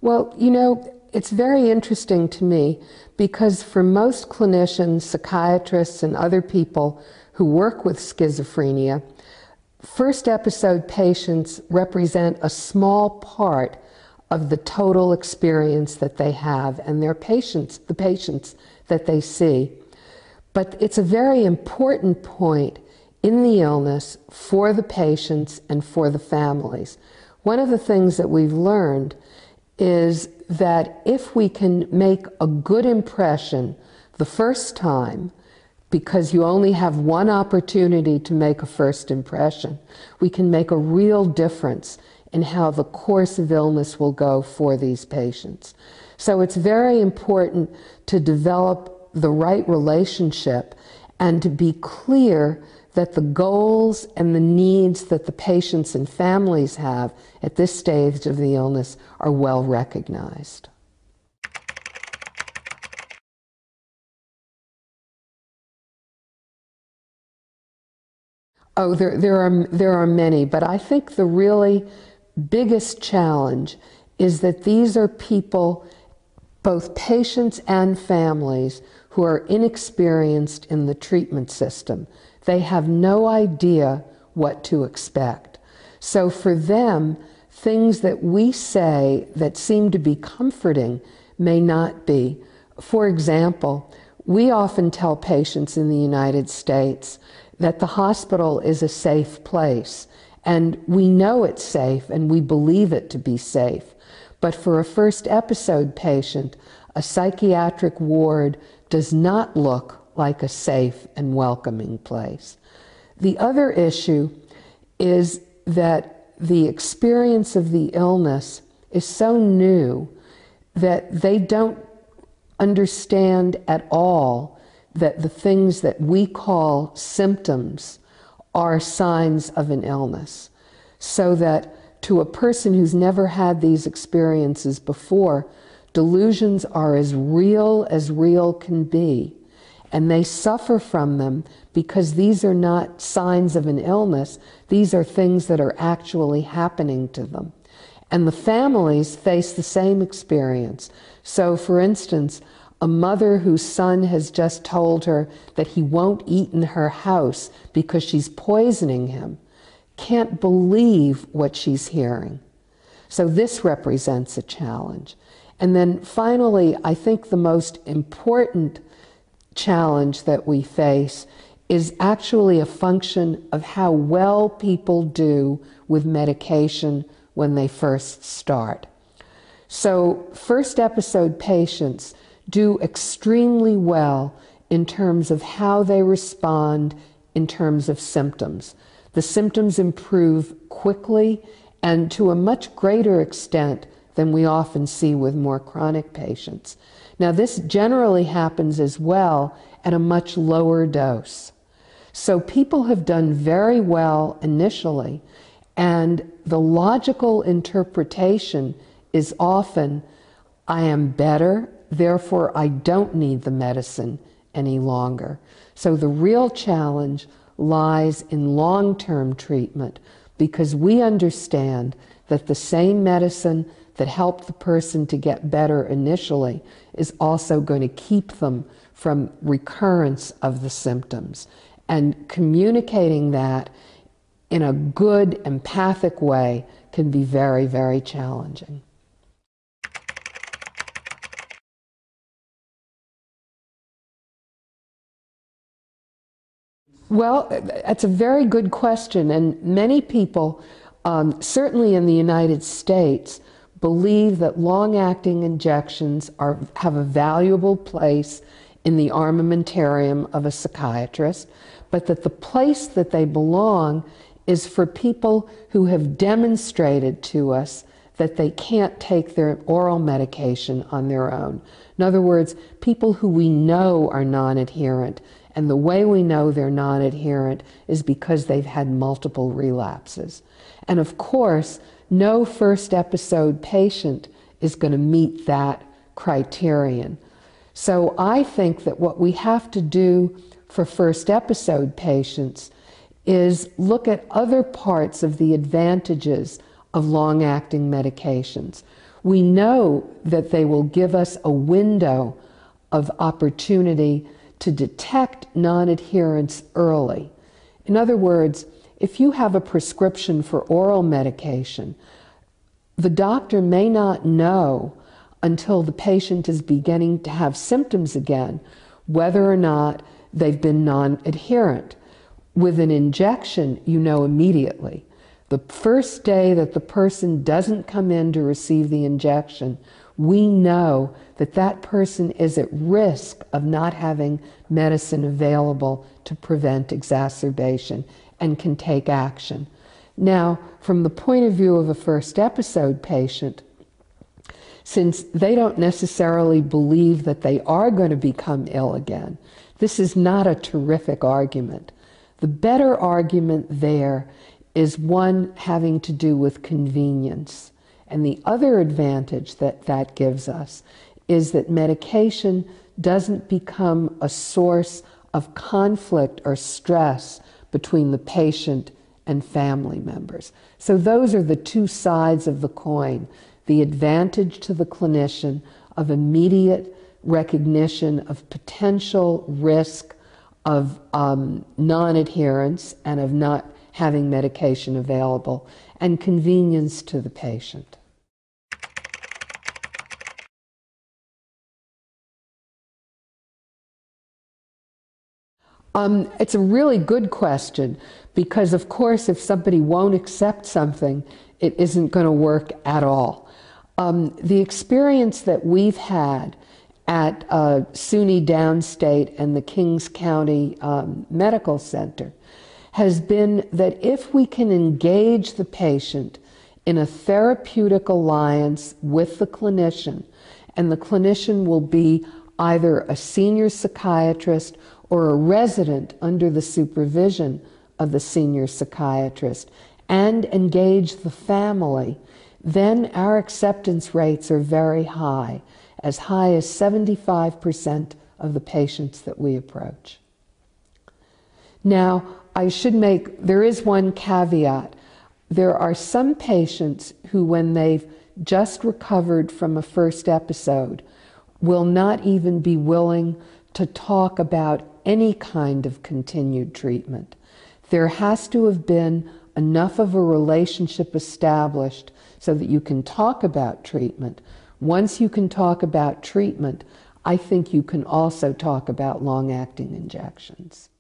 Well, it's very interesting to me because for most clinicians, psychiatrists, and other people who work with schizophrenia, first episode patients represent a small part of the total experience that they have and the patients that they see. But it's a very important point in the illness for the patients and for the families. One of the things that we've learned is that if we can make a good impression the first time, because you only have one opportunity to make a first impression, we can make a real difference in how the course of illness will go for these patients. So it's very important to develop the right relationship and to be clear that the goals and the needs that the patients and families have at this stage of the illness are well recognized. Oh, there are many, but I think the really biggest challenge is that these are people, both patients and families, who are inexperienced in the treatment system. They have no idea what to expect. So for them, things that we say that seem to be comforting may not be. For example, we often tell patients in the United States that the hospital is a safe place, and we know it's safe and we believe it to be safe. But for a first episode patient, a psychiatric ward does not look like a safe and welcoming place. The other issue is that the experience of the illness is so new that they don't understand at all that the things that we call symptoms are signs of an illness. So that to a person who's never had these experiences before, delusions are as real can be. And they suffer from them because these are not signs of an illness. These are things that are actually happening to them. And the families face the same experience. So for instance, a mother whose son has just told her that he won't eat in her house because she's poisoning him can't believe what she's hearing. So this represents a challenge. And then finally, I think the most important challenge that we face is actually a function of how well people do with medication when they first start. So first episode patients do extremely well in terms of how they respond in terms of symptoms. The symptoms improve quickly and to a much greater extent than we often see with more chronic patients. Now, this generally happens as well at a much lower dose. So people have done very well initially, and the logical interpretation is often, I am better, therefore I don't need the medicine any longer. So the real challenge lies in long-term treatment, because we understand that the same medicine that helped the person to get better initially is also going to keep them from recurrence of the symptoms. And communicating that in a good, empathic way can be very, very challenging. Well, that's a very good question, and many people, certainly in the United States, believe that long-acting injections have a valuable place in the armamentarium of a psychiatrist, but that the place that they belong is for people who have demonstrated to us that they can't take their oral medication on their own. In other words, people who we know are non-adherent, and the way we know they're non-adherent is because they've had multiple relapses. And of course, no first episode patient is going to meet that criterion. So I think that what we have to do for first episode patients is look at other parts of the advantages of long-acting medications. We know that they will give us a window of opportunity to detect non-adherence early. In other words, if you have a prescription for oral medication, the doctor may not know until the patient is beginning to have symptoms again whether or not they've been non-adherent. With an injection, you know immediately. The first day that the person doesn't come in to receive the injection, we know that that person is at risk of not having medicine available to prevent exacerbation and can take action. Now, from the point of view of a first episode patient, since they don't necessarily believe that they are going to become ill again, this is not a terrific argument. The better argument there is one having to do with convenience. And the other advantage that that gives us is that medication doesn't become a source of conflict or stress between the patient and family members. So those are the two sides of the coin. The advantage to the clinician of immediate recognition of potential risk of non-adherence and of not having medication available, and convenience to the patient. It's a really good question because, of course, if somebody won't accept something, it isn't going to work at all. The experience that we've had at SUNY Downstate and the Kings County Medical Center has been that if we can engage the patient in a therapeutic alliance with the clinician, and the clinician will be either a senior psychiatrist or a resident under the supervision of the senior psychiatrist, and engage the family, then our acceptance rates are very high as 75% of the patients that we approach. Now, there is one caveat. There are some patients who, when they've just recovered from a first episode, will not even be willing to talk about any kind of continued treatment. There has to have been enough of a relationship established so that you can talk about treatment. Once you can talk about treatment, I think you can also talk about long-acting injections.